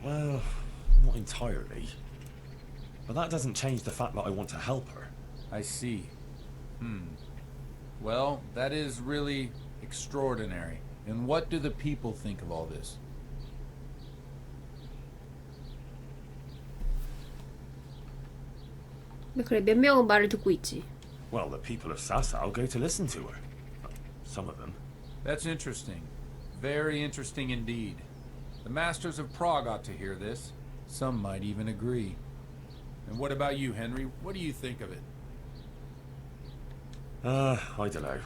Well, not entirely. But that doesn't change the fact that I want to help her. I see. Well, that is really extraordinary. And what do the people think of all this? 그래, 몇 명은 말을 듣고 있지. Well, the people of Sasau go to listen to her. Some of them. That's interesting. Very interesting indeed. The masters of Prague ought to hear this. Some might even agree. And what about you, Henry? What do you think of it? I don't know.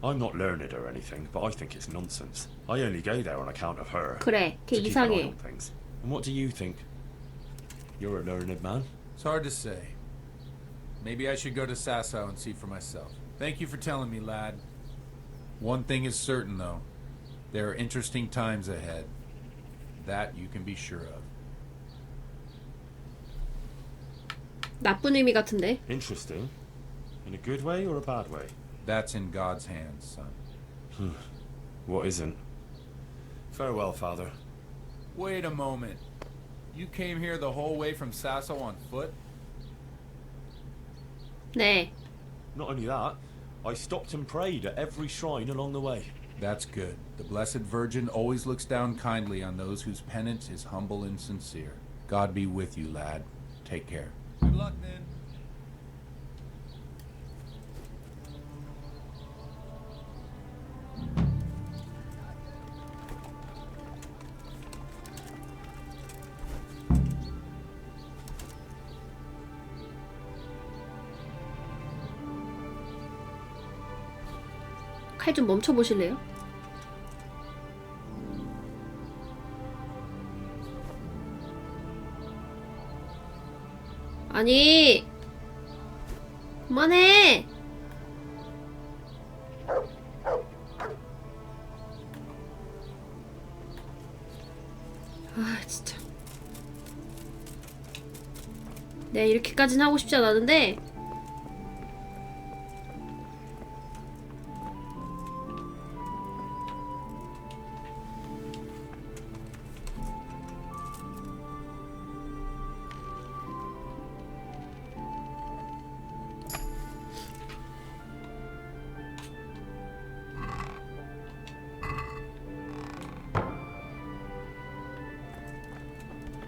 I'm not learned or anything, but I think it's nonsense. I only go there on account of her. 그래, 걔 To keep an eye 이상해. on things. And what do you think? You're a learned man. It's hard to say. Maybe I should go to Sassau and see for myself. Thank you for telling me, lad. One thing is certain, though. There are interesting times ahead. That you can be sure of. 나쁜 의미 같은데. Interesting. In a good way or a bad way? That's in God's hands, son. What isn't? Farewell, father. Wait a moment. You came here the whole way from Sassau on foot? 네. Not only that, I stopped and prayed at every shrine along the way. That's good. The Blessed Virgin always looks down kindly on those whose penance is humble and sincere. God be with you, lad. Take care. Good luck, then. 칼 좀 멈춰 보실래요? 아니, 그만해. 아, 진짜. 내가 이렇게까지는 하고 싶지 않았는데.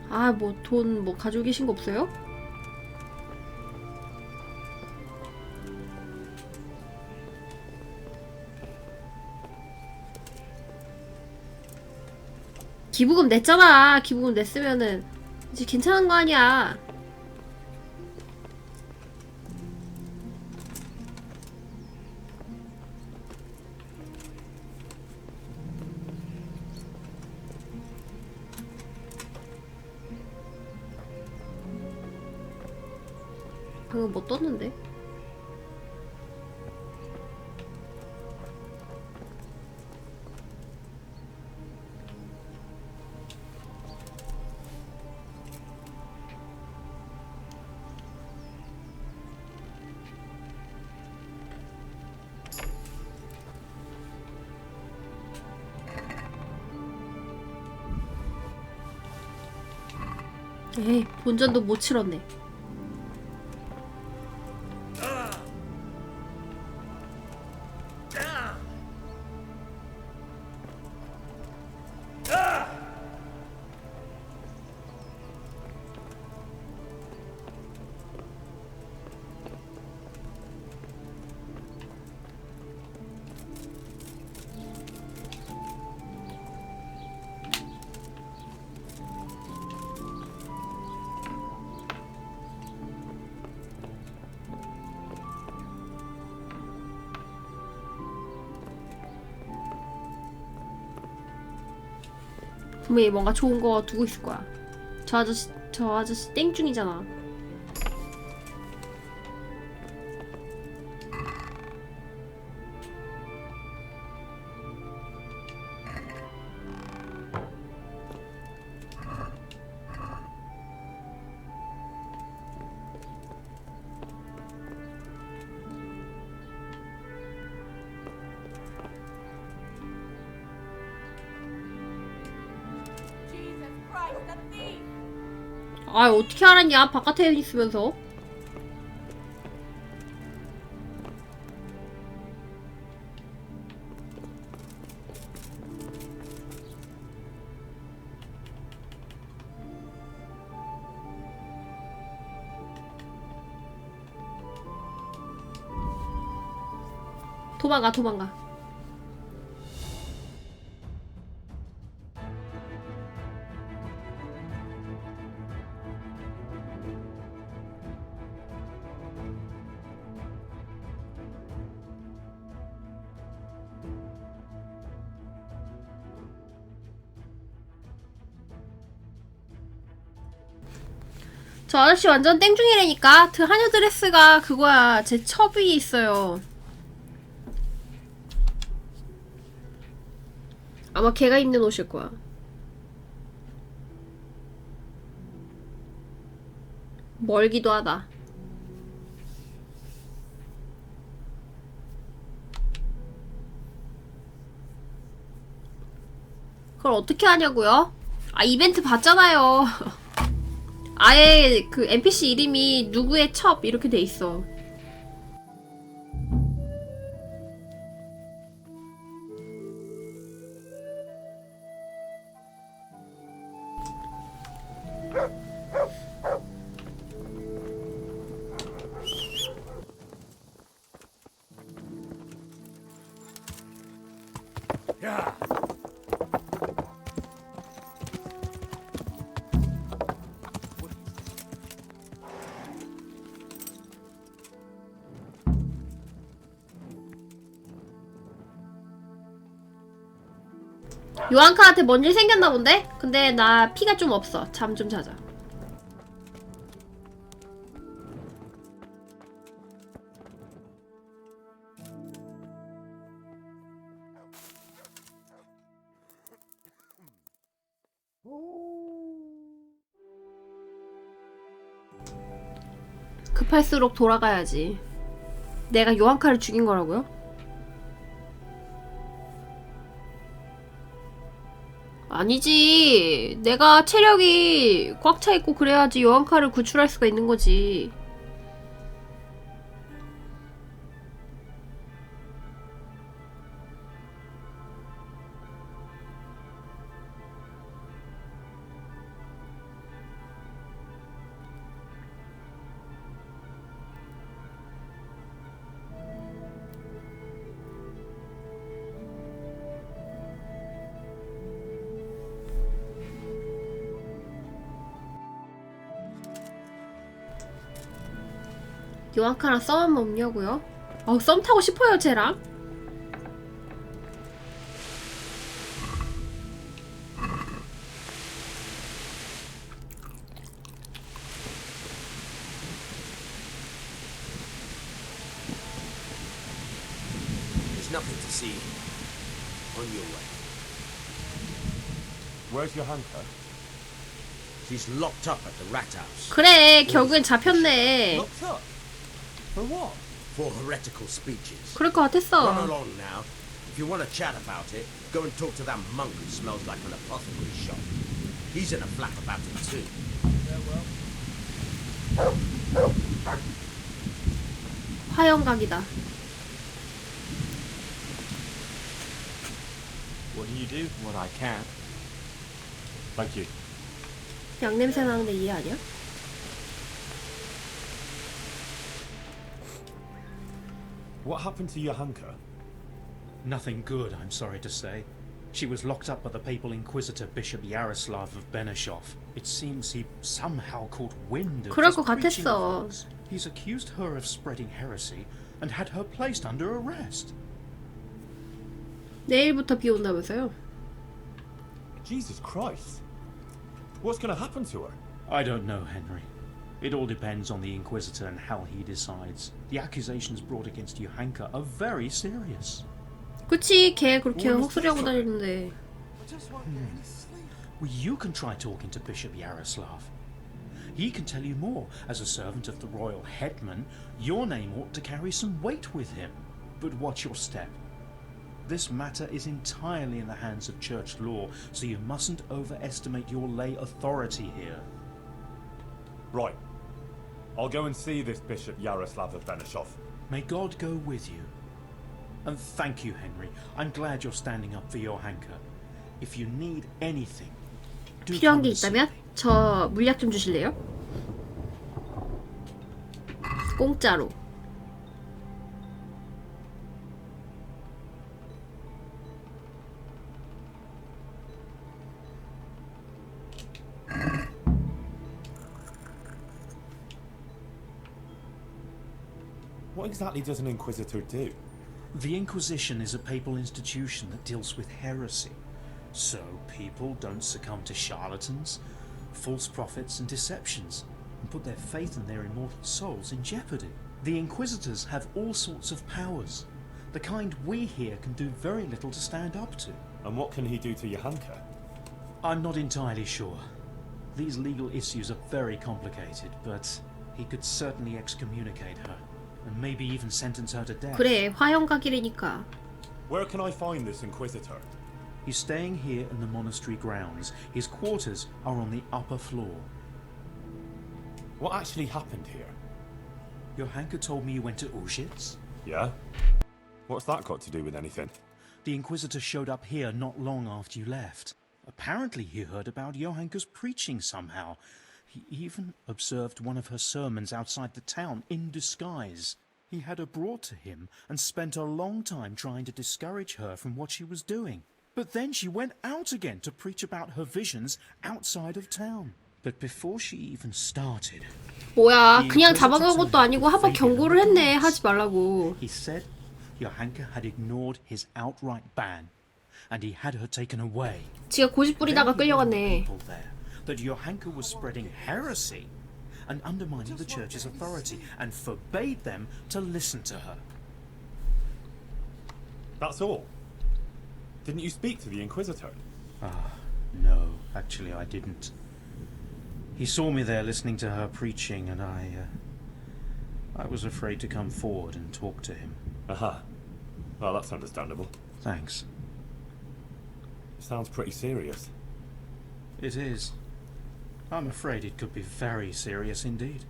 아, 뭐 돈 뭐 가지고 계신 거 없어요? 기부금 냈잖아. 기부금 냈으면은 이제 괜찮은 거 아니야. 방금 뭐 떴는데? 에이, 본전도 못 치렀네. 분명히 뭔가 좋은 거 두고 있을 거야. 저 아저씨 땡중이잖아. 아, 어떻게 알았냐? 바깥에 있으면서. 도망가, 도망가. 저 아저씨 완전 땡중이라니까. 그 한여 드레스가 그거야. 제 첩이 있어요. 아마 걔가 입는 옷일 거야. 멀기도 하다. 그걸 어떻게 하냐고요? 아, 이벤트 봤잖아요. 아예 그 NPC 이름이 누구의 첩 이렇게 돼 있어. 요한카한테 뭔 일 생겼나 본데? 근데 나 피가 좀 없어. 잠 좀 자자. 급할수록 돌아가야지. 내가 요한카를 죽인 거라고요? 아니지. 내가 체력이 꽉 차 있고 그래야지 요한카를 구출할 수가 있는 거지. 요한카랑 썸 한번 없냐고요? 썸 타고 싶어요, 쟤랑. There's nothing to see. On your way. Where's your hanker? She's locked up at the rat house. 그래, 결국엔 잡혔네. Locked up? For what? For heretical speeches. 그럴 것 Run 같았어. along now. If you want to chat about it, go and talk to that monk who smells like an apothecary shop. He's in a flap about it too. 화영각이다. What do you do? What I can. Thank you. 양냄새 나는데 이해 아니야? What happened to your hanker? Nothing good, I'm sorry to say. She was locked up by the papal inquisitor Bishop Yaroslav of Benishov. It seems he somehow caught wind of 그럴 his 것 preaching 같았어. of hers. He's accused her of spreading heresy and had her placed under arrest. 내일부터 비 온다면서요? Jesus Christ. What's going to happen to her? I don't know, Henry. It all depends on the Inquisitor and how he decides. The accusations brought against Johanka are very serious. 그치, 걔 그렇게 헛소리하고 다니는데. Well, you can try talking to Bishop Yaroslav. He can tell you more. As a servant of the royal headman, your name ought to carry some weight with him. But watch your step. This matter is entirely in the hands of church law, so you mustn't overestimate your lay authority here. Right. I'll go and see this Bishop Yaroslav of Benishov. May God go with you. And thank you, Henry. I'm glad you're standing up for Johanka. If you need anything, do 필요한 come 게 and see 있다면 me. 저 물약 좀 주실래요? 공짜로. What exactly does an Inquisitor do? The Inquisition is a papal institution that deals with heresy. So people don't succumb to charlatans, false prophets and deceptions, and put their faith and their immortal souls in jeopardy. The Inquisitors have all sorts of powers, the kind we here can do very little to stand up to. And what can he do to Johanka? I'm not entirely sure. These legal issues are very complicated, but he could certainly excommunicate her, and maybe even sentence her to death. 그래, 화형각이라니까. Where can I find this Inquisitor? He's staying here in the monastery grounds. His quarters are on the upper floor. What actually happened here? Johanka told me you went to Auschwitz. Yeah? What's that got to do with anything? The Inquisitor showed up here not long after you left. Apparently he heard about Johanka's preaching somehow. He even observed one of her sermons outside the town in disguise. He had her brought to him and spent a long time trying to discourage her from what she was doing. But then she went out again to preach about her visions outside of town. But before she even started, 뭐야, 그냥 잡아간 것도 아니고 한번 경고를 했네. 하지 말라고. he said Johanka had ignored his outright ban, and he had her taken away. 지가 고집 부리다가 끌려갔네. People there that Johanka was spreading heresy and undermining the church's authority, and forbade them to listen to her. That's all? Didn't you speak to the Inquisitor? No, actually I didn't. He saw me there listening to her preaching, and I was afraid to come forward and talk to him. Aha. Well, that's understandable. Thanks. Sounds pretty serious. It is. I'm afraid it could be very serious indeed.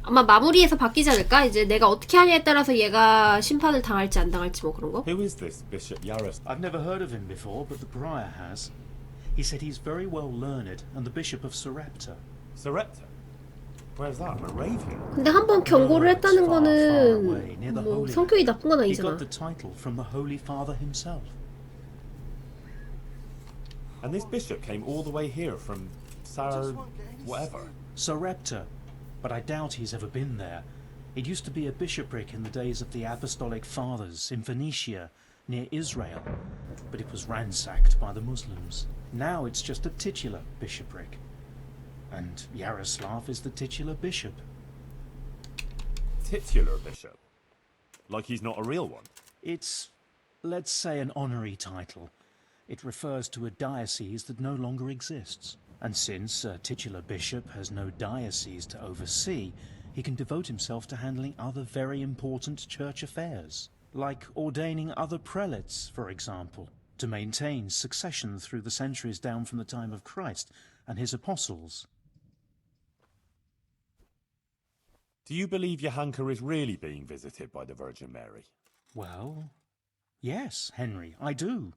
아마 마무리에서 바뀌지 않을까? 이제 내가 어떻게 하냐에 따라서 얘가 심판을 당할지 안 당할지 뭐 그런 거? Who is this Bishop Yaroslav? I've never heard of him before, but the prior has. He said he's very well learned and the Bishop of Sarepta. Sarepta? Where's that? Moravia? 근데 한번 경고를 했다는 Far, far away, 거는 near the 뭐 Holy 성격이 Land. 나쁜 건 He 아니잖아. got the title from the Holy Father himself. And this bishop came all the way here from whatever. Sarepta, but I doubt he's ever been there. It used to be a bishopric in the days of the Apostolic Fathers in Phoenicia, near Israel, but it was ransacked by the Muslims. Now it's just a titular bishopric, and Yaroslav is the titular bishop. Titular bishop? Like he's not a real one? It's, let's say, an honorary title. It refers to a diocese that no longer exists. And since a titular bishop has no diocese to oversee, he can devote himself to handling other very important church affairs, like ordaining other prelates, for example, to maintain succession through the centuries down from the time of Christ and his apostles. Do you believe Johanka is really being visited by the Virgin Mary? Well, yes, Henry, I do.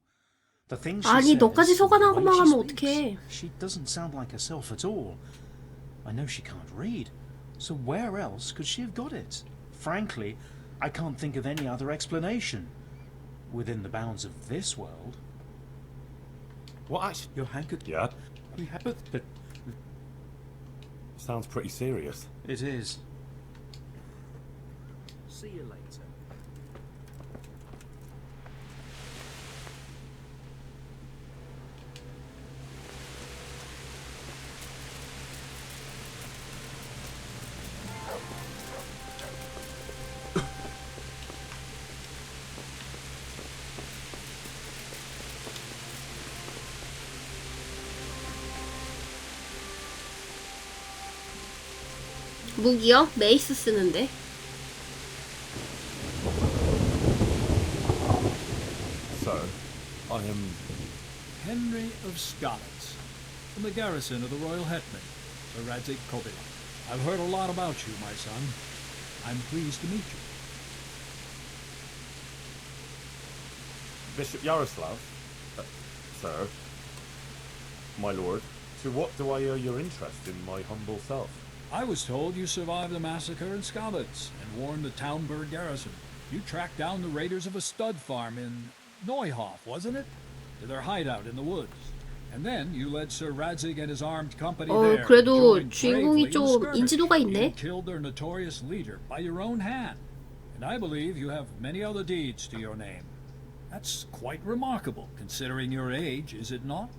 The things she 아니, says, 너까지 속아나고만 the way 하면 she 어떡해. speaks, she doesn't sound like herself at all. I know she can't read, so where else could she have got it? Frankly, I can't think of any other explanation. Within the bounds of this world. What actually? Johanka... Yeah? But Sounds pretty serious. it is. See you later. 무기요? 메이스 쓰는데. So, I am... Henry of Scarlet, from the garrison of the Royal Hetman, Sir Radzik Kobyla. I've heard a lot about you, my son. I'm pleased to meet you. Bishop Yaroslav, sir, my lord, to what do I owe your interest in my humble self? I was told you survived the massacre in Skalitz and warned the Townburg garrison. You tracked down the raiders of a stud farm in Neuhof, wasn't it? To their hideout in the woods. And then you led Sir Radzig and his armed company there. 그래도 joined 주인공이 bravely in 좀 the skirmish. 인지도가 You 있네. killed their notorious leader by your own hand. And I believe you have many other deeds to your name. That's quite remarkable, considering your age, is it not?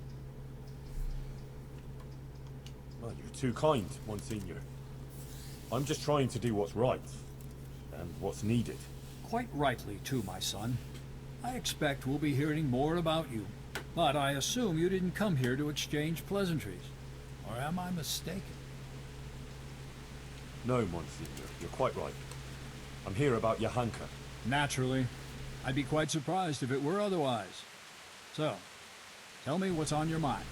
Well, you're too kind, Monsignor. I'm just trying to do what's right, and what's needed. Quite rightly, too, my son. I expect we'll be hearing more about you. But I assume you didn't come here to exchange pleasantries. Or am I mistaken? No, Monsignor, you're quite right. I'm here about Johanka. Naturally. I'd be quite surprised if it were otherwise. So, tell me what's on your mind.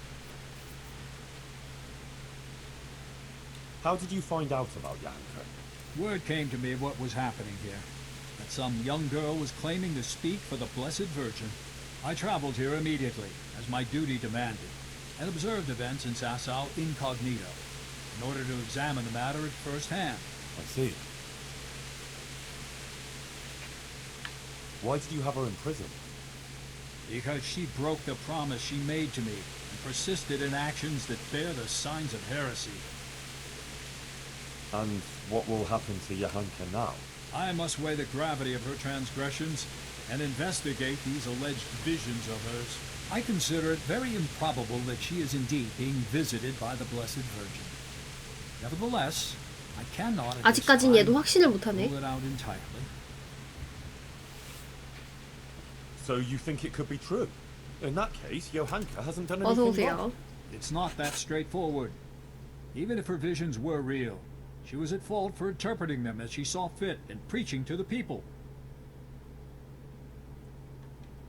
How did you find out about Johanka? Word came to me of what was happening here. That some young girl was claiming to speak for the Blessed Virgin. I traveled here immediately, as my duty demanded, and observed events in Sasau incognito, in order to examine the matter at first hand. I see. Why did you have her in prison? Because she broke the promise she made to me, and persisted in actions that bear the signs of heresy. And what will happen to Johanka now? I must weigh the gravity of her transgressions and investigate these alleged visions of hers. I consider it very improbable that she is indeed being visited by the Blessed Virgin. Nevertheless, I cannot at this 아직까진 얘도 time 확신을 못하네. rule it out entirely. So you think it could be true? In that case, Johanka hasn't done 어서 anything 오세요. wrong. It's not that straightforward. Even if her visions were real, she was at fault for interpreting them as she saw fit and preaching to the people.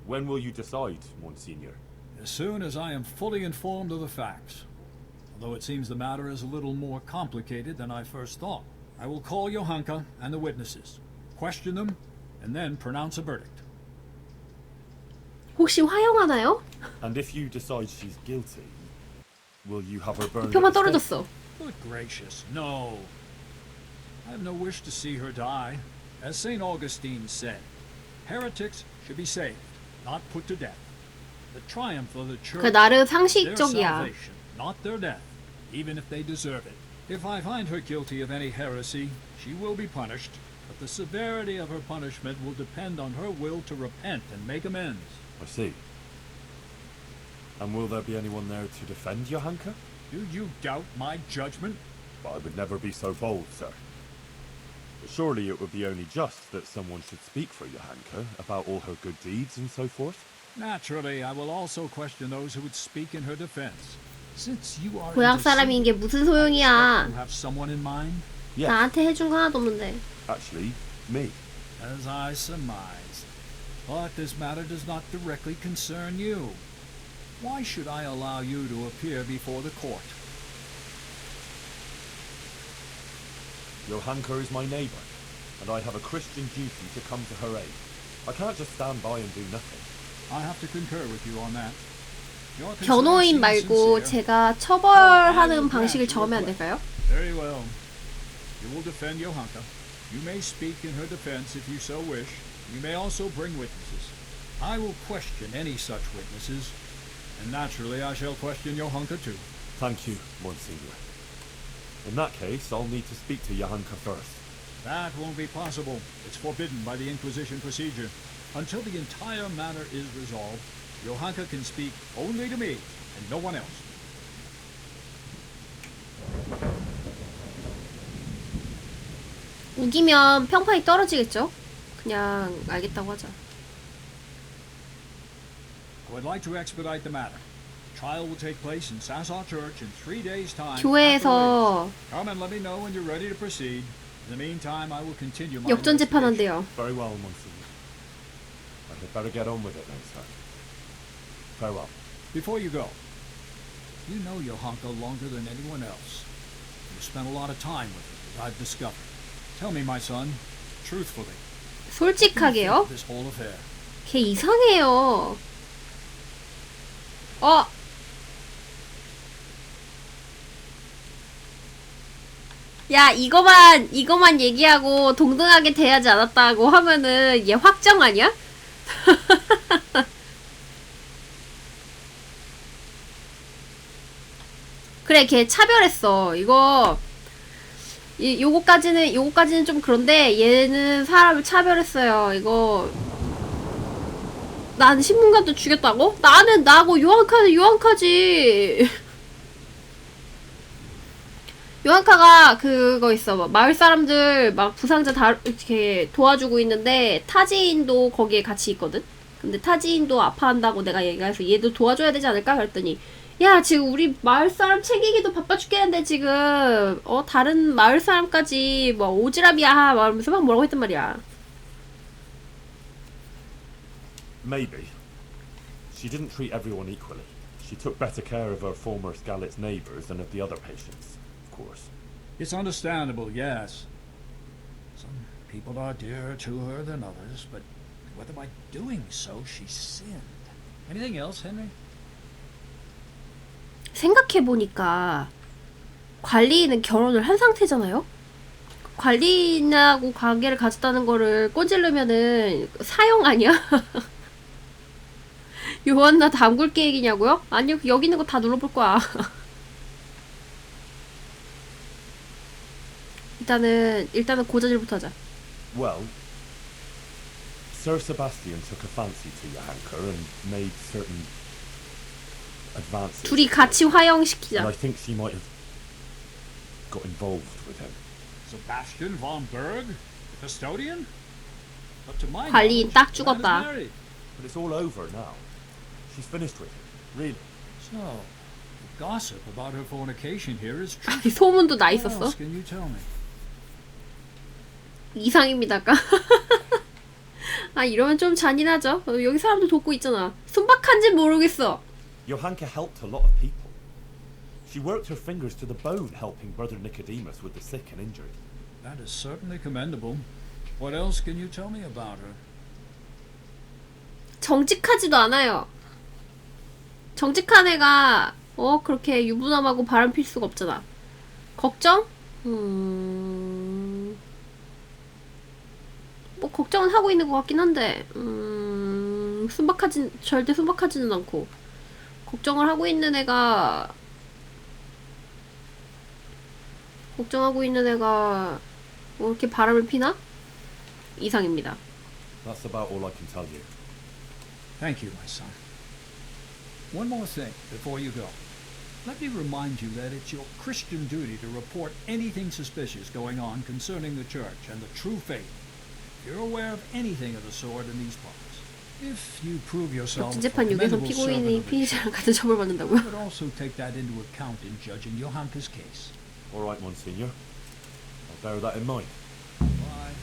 When will you decide, Monsignor? As soon as I am fully informed of the facts. Although it seems the matter is a little more complicated than I first thought. I will call Johanka and the witnesses, question them, and then pronounce a verdict. 혹시 화형하나요? And if you decide she's guilty, will you have her burned? 표만 at the stake? 떨어졌어. Good gracious, no. I have no wish to see her die. As St. Augustine said, heretics should be saved, not put to death. The triumph of the church, 그 나름 their 상식적이야. salvation, not their death, even if they deserve it. If I find her guilty of any heresy, she will be punished, but the severity of her punishment will depend on her will to repent and make amends. I see. And will there be anyone there to defend Johanka? Do you doubt my judgment? I would never be so bold, sir. But surely it would be only just that someone should speak for Johanka about all her good deeds and so forth. Naturally, I will also question those who would speak in her defense. Since you are 고향 사람인 게 무슨 소용이야. you have someone in mind? Yes, 나한테 해준 거 하나도 없는데. actually, me. As I surmised. But this matter does not directly concern you. Why should I allow you to appear before the court? Johanka is my neighbour, and I have a Christian duty to come to her aid. I can't just stand by and do nothing. I have to concur with you on that. Your 변호인 concern seems 말고 sincere. 제가 처벌하는 방식을 정하면 안 될까요? Very well. You will defend Johanka. You may speak in her defense if you so wish. You may also bring witnesses. I will question any such witnesses, and naturally I shall question Johanka too. Thank you, Monsignor. In that case, I'll need to speak to Johanka first. That won't be possible. It's forbidden by the Inquisition procedure. Until the entire matter is resolved, Johanka can speak only to me and no one else. 우기면 평판이 떨어지겠죠? 그냥 알겠다고 하자. I would like to expedite the matter. Trial will take place in Sasau Church in 3 days' time. 교회에서 Come and let me know when you're ready to proceed. In the meantime, I will continue my 역전 investigation. 재판한대요. Very well, Monsignor. I had better get on with it then, sir. Farewell. Before you go, you know Johanka longer than anyone else. You spent a lot of time with her, as I've discovered. Tell me, my son, truthfully, 솔직하게요? this whole affair. 걔 이상해요. 야, 이거만 얘기하고 동등하게 대하지 않았다고 하면은 얘 확정 아니야? 그래, 걔 차별했어. 요거까지는 좀 그런데 얘는 사람을 차별했어요. 이거 난 신문관도 죽였다고? 나는 나고 요한카는 요한카지. 요한카가 그거 있어. 마을 사람들 막 부상자 다 이렇게 도와주고 있는데 타지인도 거기에 같이 있거든. 근데 타지인도 아파한다고 내가 얘기해서 얘도 도와줘야 되지 않을까 그랬더니 야, 지금 우리 마을 사람 챙기기도 바빠 죽겠는데 지금 다른 마을 사람까지 뭐 오지랖이야 말하면서 막 뭐라고 했단 말이야. Maybe. She didn't treat everyone equally. She took better care of her former Skalitz neighbors than of the other patients, of course. It's understandable, yes. Some people are dearer to her than others, but whether by doing so she sinned. Anything else, Henry? 생각해보니까 관리인은 결혼을 한 상태잖아요? 관리인하고 관계를 가졌다는 거를 꼬질르면은 사형 아니야? 요한나 담글 계획이냐고요? 아니요, 여기 있는 거 다 눌러볼 거야. 일단은 고자질부터 하자. Well, Sir Sebastian took a fancy to Johanka and made certain advances. 둘이 같이 And 화형시키자. I think she might have got involved with him. Sebastian von Berg, the custodian? Up to my 관리인 knowledge, 딱 the man is 죽었다. married. But it's all over now. She's finished with him, really. So, the gossip about her fornication here is true. 소문도 나 What 있었어? else can you tell me? 이상입니다까? 아, 이러면 좀 잔인하죠? 여기 사람들 돕고 있잖아. 순박한진 모르겠어. Johanka helped a lot of people. She worked her fingers to the bone helping Brother Nicodemus with the sick and injured. That is certainly commendable. What else can you tell me about her? 정직하지도 않아요. 정직한 애가 그렇게 유부남하고 바람필 수가 없잖아. 걱정? 뭐 걱정은 하고 있는 것 같긴 한데 절대 순박하지는 않고 걱정을 하고 있는 애가 뭐 이렇게 바람을 피나? 이상입니다. That's about all I can tell you. Thank you, my son. One more thing before you go. Let me remind you that it's your Christian duty to report anything suspicious going on concerning the church and the true faith. If you're aware of anything of the sort in these parts, if you prove yourself a 역진재판 6에서 commendable servant 피고인이 of the 피의자랑 church, 같은 처벌 받는다고요? I would also take that into account in judging Johanka's case. All right, Monsignor. I'll bear that in mind. Bye.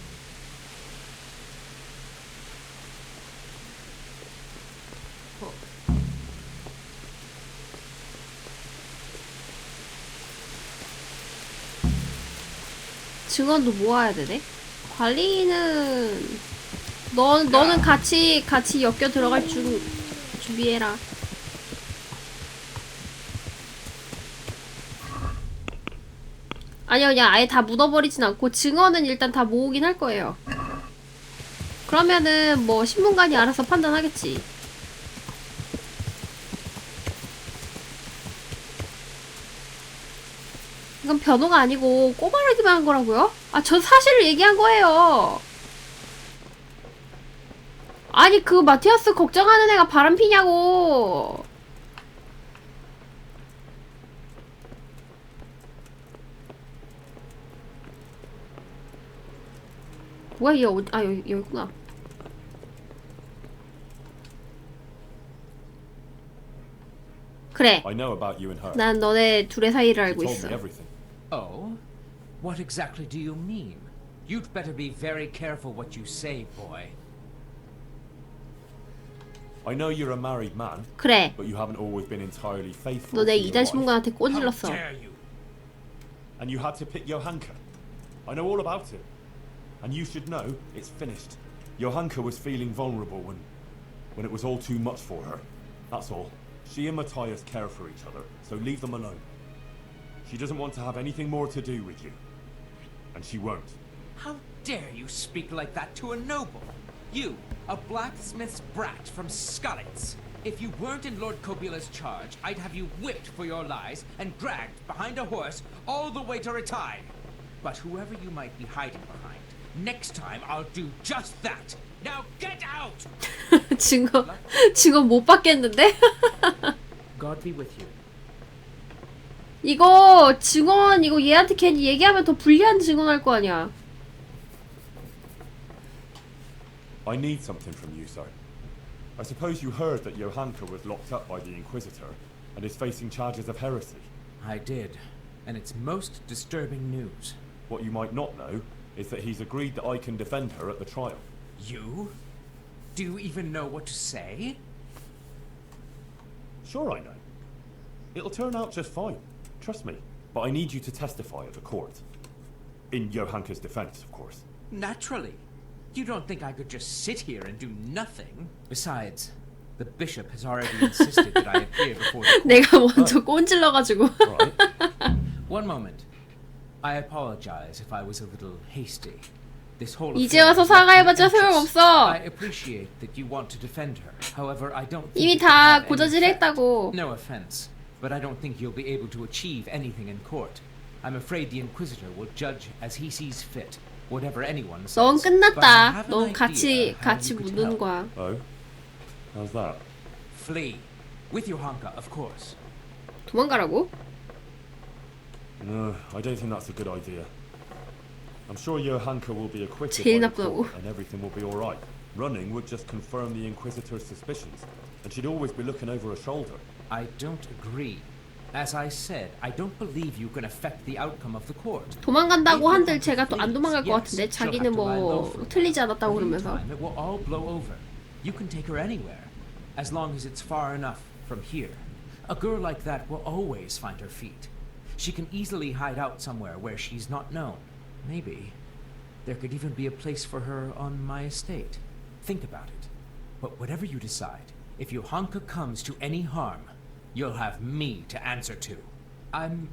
증언도 모아야 되네? 관리인은 너는 같이 엮여 들어갈 준비해라. 아니요, 그냥 아예 다 묻어버리진 않고 증언은 일단 다 모으긴 할 거예요. 그러면은 뭐 신문관이 알아서 판단하겠지. 이건 변호가 아니고 꼬마르기만 한 거라고요? 아, 전 사실을 얘기한 거예요. 아니, 그 마티아스 걱정하는 애가 바람피냐고. 뭐야, 얘 여기구나. 그래. I know about you and her. 난 너네 둘의 사이를 She 알고 told 있어. me everything. Oh? What exactly do you mean? You'd better be very careful what you say, boy. I know you're a married man, 그래. but you haven't always been entirely faithful. 너 내 to your 이단 wife. 신문관한테 How 꼬질렀어. dare you? and you had to pick Johanka. I know all about it. And you should know it's finished. Johanka was feeling vulnerable when it was all too much for her. That's all. She and Matthias care for each other, so leave them alone. She doesn't want to have anything more to do with you. And she won't. How dare you speak like that to a noble? You, a blacksmith's brat from Scarlets. If you weren't in Lord Kobula's charge, I'd have you whipped for your lies and dragged behind a horse all the way to Ratai. But whoever you might be hiding behind, next time I'll do just that. Now get out! 증거 못 받겠는데? God be with you. 이거 증언 이거 얘한테 괜히 얘기하면 더 불리한 증언할 거 아니야. I need something from you, sir. I suppose you heard that Johanka was locked up by the Inquisitor and is facing charges of heresy. I did, and it's most disturbing news. What you might not know is that he's agreed that I can defend her at the trial. You? Do you even know what to say? Sure I know. It'll turn out just fine. Trust me. But I need you to testify at the court. In Johanka's defense, of course. Naturally. You don't think I could just sit here and do nothing? Besides, the bishop has already insisted that I appear before the court. 내가 먼저 꼰질러가지고. One moment. I apologize if I was a little hasty. This whole 이제 와서 사과해봤자 소용없어. I appreciate that you want to defend her. However, I don't think 이미 다 고저질했다고. No offense, but I don't think you'll be able to achieve anything in court. I'm afraid the Inquisitor will judge as he sees fit, whatever anyone says. 넌 But I 끝났다. have an 넌 idea how 같이 you could 묻는 help. 거야. Oh? How's that? Flee. With Johanka, of course. 도망가라고? No, I don't think that's a good idea. I'm sure Johanka will be acquitted 제일 by the 나쁘다고. court and everything will be alright. Running would just confirm the Inquisitor's suspicions, and she'd always be looking over her shoulder. I don't agree. As I said, I don't believe you can affect the outcome of the court. 도망간다고 한들 제가 또 안 도망갈 것 같은데 자기는 뭐 틀리지 않았다고 그러면서. It will all blow over. You can take her anywhere, as long as it's far enough from here. A girl like that will always find her feet. She can easily hide out somewhere where she's not known. Maybe there could even be a place for her on my estate. Think about it. But whatever you decide, if Johanka comes to any harm, you'll have me to answer to. I'm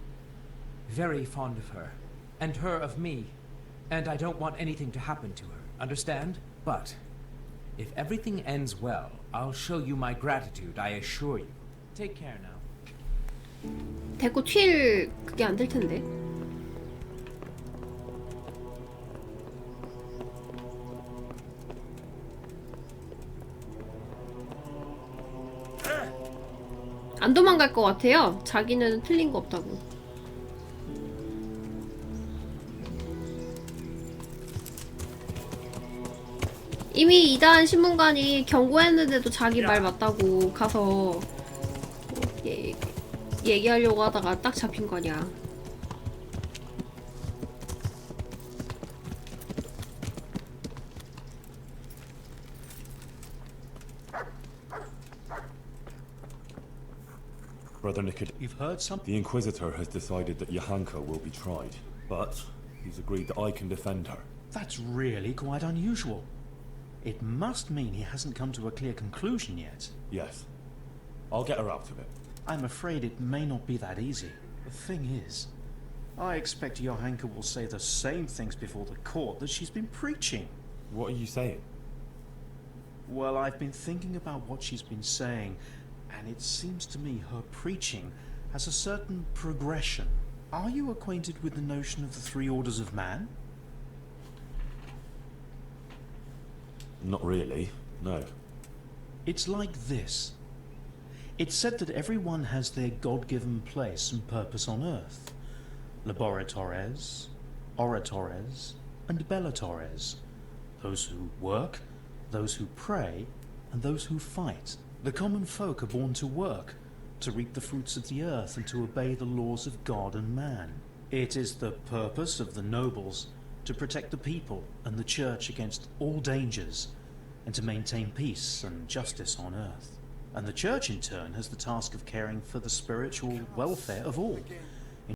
very fond of her, and her of me, and I don't want anything to happen to her, understand? But if everything ends well, I'll show you my gratitude, I assure you. Take care now. 데리고 튈 그게 안 될 텐데. 안 도망갈 것 같아요. 자기는 틀린 거 없다고. 이미 2단 신문관이 경고했는데도 자기 말 맞다고 가서 얘기하려고 하다가 딱 잡힌 거냐. Brother Nicodemus, You've heard something? the Inquisitor has decided that Johanka will be tried, but he's agreed that I can defend her. That's really quite unusual. It must mean he hasn't come to a clear conclusion yet. Yes. I'll get her out of it. I'm afraid it may not be that easy. The thing is, I expect Johanka will say the same things before the court that she's been preaching. What are you saying? Well, I've been thinking about what she's been saying, and it seems to me her preaching has a certain progression. Are you acquainted with the notion of the three orders of man? Not really, no. It's like this. It's said that everyone has their God-given place and purpose on earth. Laboratores, oratores, and bellatores. Those who work, those who pray, and those who fight. The common folk are born to work, to reap the fruits of the earth and to obey the laws of God and man. It is the purpose of the nobles to protect the people and the church against all dangers and to maintain peace and justice on earth. And the church in turn has the task of caring for the spiritual welfare of all,